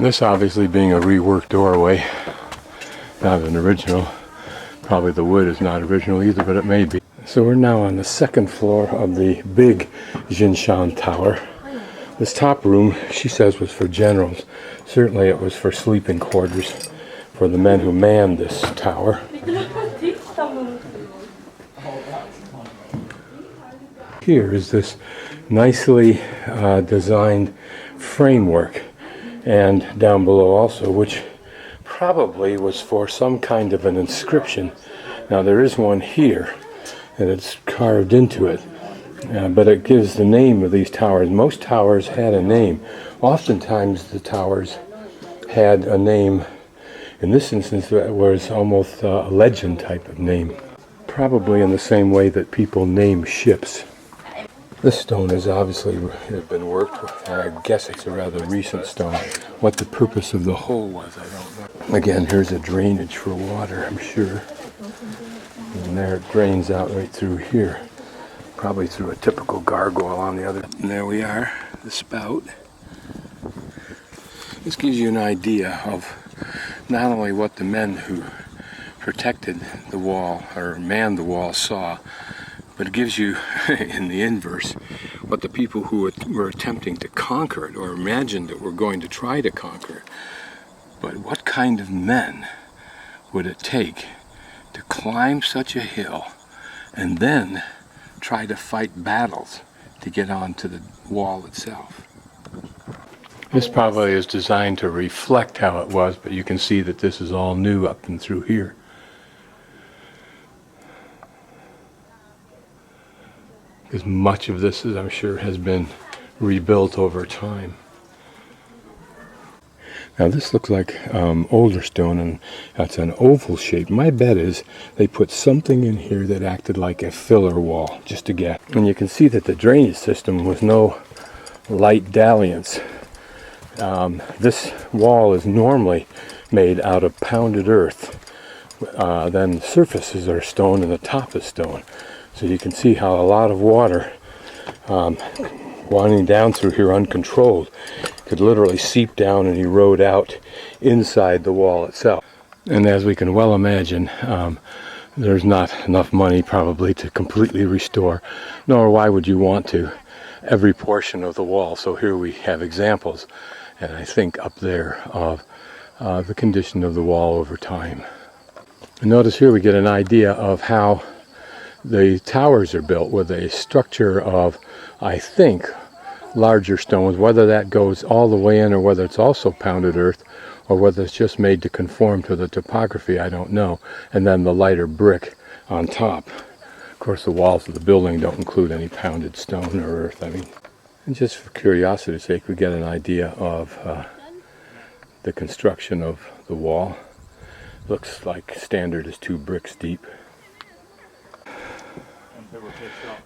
This obviously being a reworked doorway, not an original. Probably the wood is not original either, but it may be. So we're now on the second floor of the big Jin Shan Tower. This top room, she says, was for generals. Certainly it was for sleeping quarters for the men who manned this tower. Here is this nicely designed framework, and down below also, which probably was for some kind of an inscription. Now there is one here, and it's carved into it, but it gives the name of these towers. Most towers had a name. Oftentimes the towers had a name. In this instance, it was almost a legend type of name, probably in the same way that people name ships. This stone has obviously been worked with. I guess it's a rather recent stone. What the purpose of the hole was, I don't know. Again, here's a drainage for water, I'm sure. And there it drains out right through here. Probably through a typical gargoyle on the other. And there we are, the spout. This gives you an idea of not only what the men who protected the wall or manned the wall saw, but it gives you, in the inverse, what the people who were attempting to conquer it, or imagined that were going to try to conquer it. But what kind of men would it take to climb such a hill and then try to fight battles to get onto the wall itself? This probably is designed to reflect how it was, but you can see that this is all new up and through here. Because much of this, I'm sure, has been rebuilt over time. Now this looks like older stone, and that's an oval shape. My bet is they put something in here that acted like a filler wall, just to get. And you can see that the drainage system was no light dalliance. This wall is normally made out of pounded earth. Then the surfaces are stone and the top is stone. So you can see how a lot of water winding down through here uncontrolled could literally seep down and erode out inside the wall itself. And as we can well imagine, there's not enough money probably to completely restore, nor why would you want to, every portion of the wall. So here we have examples, and I think up there, of the condition of the wall over time. And notice here we get an idea of how the towers are built, with a structure of, I think, larger stones. Whether that goes all the way in or whether it's also pounded earth, or whether it's just made to conform to the topography, I don't know. And then the lighter brick on top. Of course, the walls of the building don't include any pounded stone or earth. I mean, and just for curiosity's sake, we get an idea of the construction of the wall. Looks like standard is 2 bricks deep.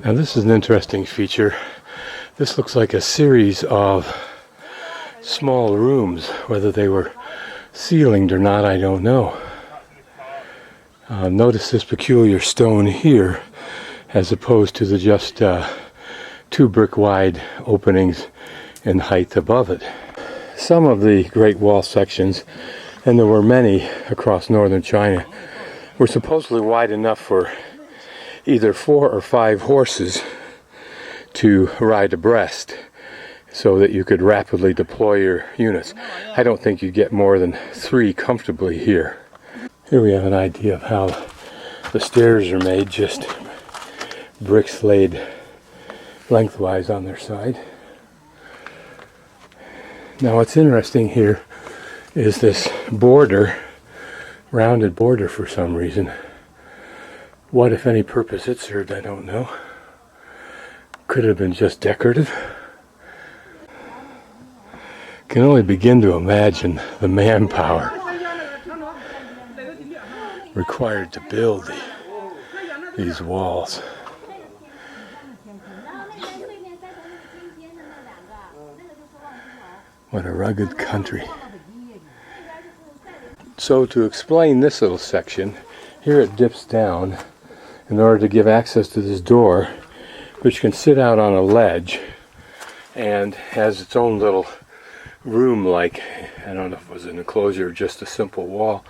Now this is an interesting feature. This looks like a series of small rooms. Whether they were ceilinged or not, I don't know. Notice this peculiar stone here, as opposed to the just 2 brick wide openings in height above it. Some of the Great Wall sections, and there were many across northern China, were supposedly wide enough for either 4 or 5 horses to ride abreast, so that you could rapidly deploy your units. I don't think you get more than 3 comfortably here. Here we have an idea of how the stairs are made, just bricks laid lengthwise on their side. Now what's interesting here is this border, rounded border for some reason. What, if any, purpose it served, I don't know. Could have been just decorative. Can only begin to imagine the manpower required to build these walls. What a rugged country. So to explain this little section, here it dips down in order to give access to this door, which can sit out on a ledge and has its own little room-like I don't know if it was an enclosure or just a simple wall.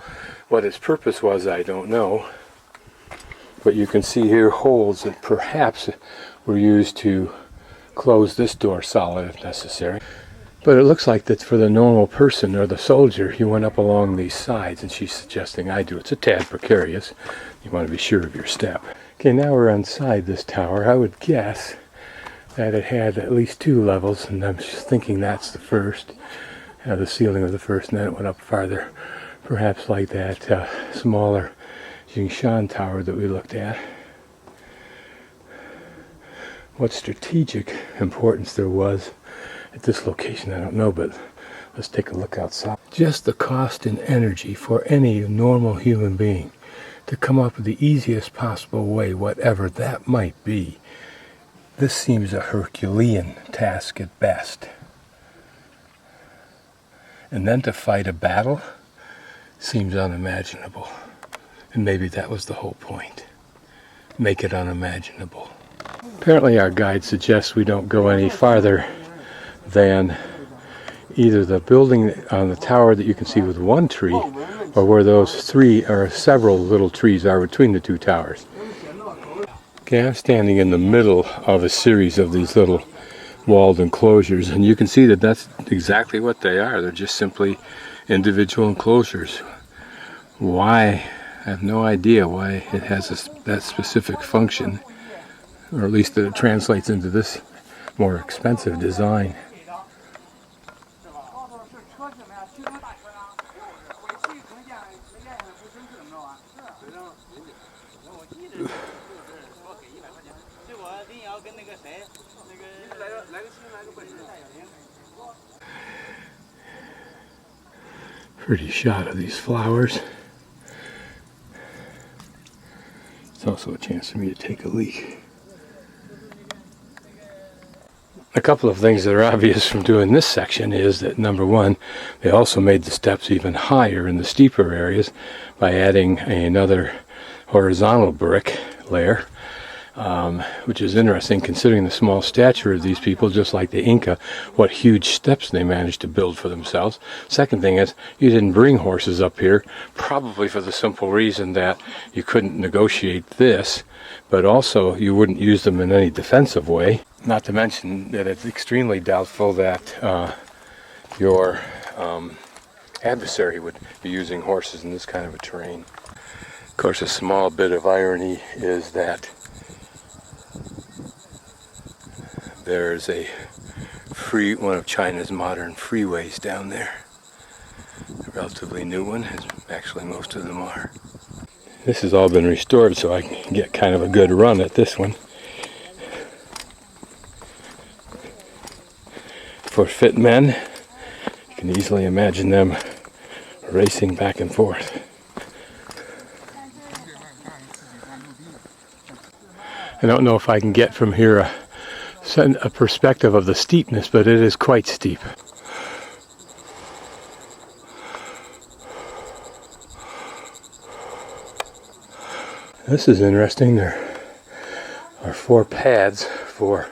What its purpose was, I don't know. But you can see here holes that perhaps were used to close this door solid if necessary. But it looks like that for the normal person or the soldier, you went up along these sides, and she's suggesting I do. It's a tad precarious. You want to be sure of your step. Okay, now we're inside this tower. I would guess that it had at least 2 levels, and I'm just thinking that's the first. The ceiling of the first, and then it went up farther, perhaps like that smaller Jin Shan tower that we looked at. What strategic importance there was at this location, I don't know, but let's take a look outside. Just the cost and energy for any normal human being to come up with the easiest possible way, whatever that might be. This seems a Herculean task at best. And then to fight a battle seems unimaginable. And maybe that was the whole point. Make it unimaginable. Apparently our guide suggests we don't go any farther than either the building on the tower that you can see with one tree, or where those 3 or several little trees are between the 2 towers. Okay, I'm standing in the middle of a series of these little walled enclosures, and you can see that that's exactly what they are. They're just simply individual enclosures. Why? I have no idea why it has that specific function, or at least that it translates into this more expensive design. Pretty shot of these flowers. It's also a chance for me to take a leak. A couple of things that are obvious from doing this section is that, number one, they also made the steps even higher in the steeper areas by adding another horizontal brick layer, which is interesting considering the small stature of these people, just like the Inca, what huge steps they managed to build for themselves. Second thing is, you didn't bring horses up here, probably for the simple reason that you couldn't negotiate this, but also you wouldn't use them in any defensive way. Not to mention that it's extremely doubtful that your adversary would be using horses in this kind of a terrain. Of course, a small bit of irony is that there's one of China's modern freeways down there. A relatively new one, as actually most of them are. This has all been restored so I can get kind of a good run at this one. For fit men, you can easily imagine them racing back and forth. I don't know if I can get from here a perspective of the steepness, but it is quite steep. This is interesting. There are 4 pads for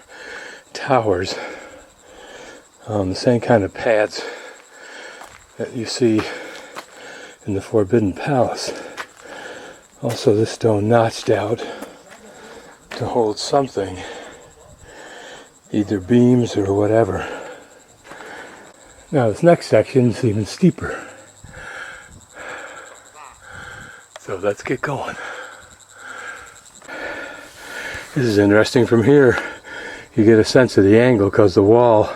towers. The same kind of pads that you see in the Forbidden Palace. Also, this stone notched out to hold something, either beams or whatever. Now this next section is even steeper. So let's get going. This is interesting. From here you get a sense of the angle because the wall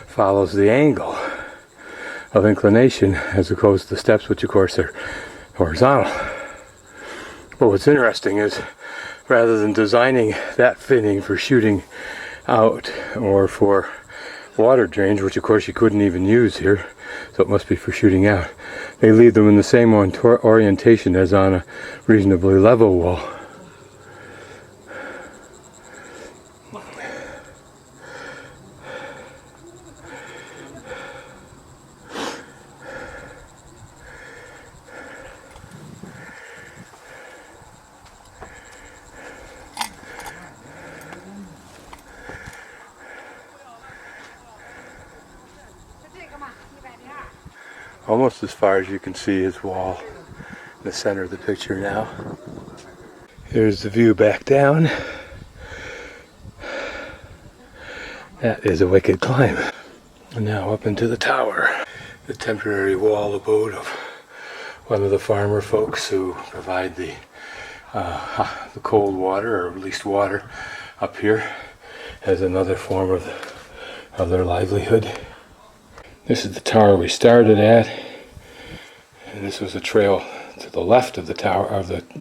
follows the angle of inclination as opposed to the steps, which of course are horizontal. But what's interesting is, rather than designing that fitting for shooting out or for water drains, which of course you couldn't even use here, so it must be for shooting out, they leave them in the same orientation as on a reasonably level wall. Almost as far as you can see his wall in the center of the picture now. Here's the view back down. That is a wicked climb. And now up into the tower, the temporary wall abode of one of the farmer folks who provide the cold water, or at least water, up here as another form of their livelihood. This is the tower we started at, and this was a trail to the left of the tower, of the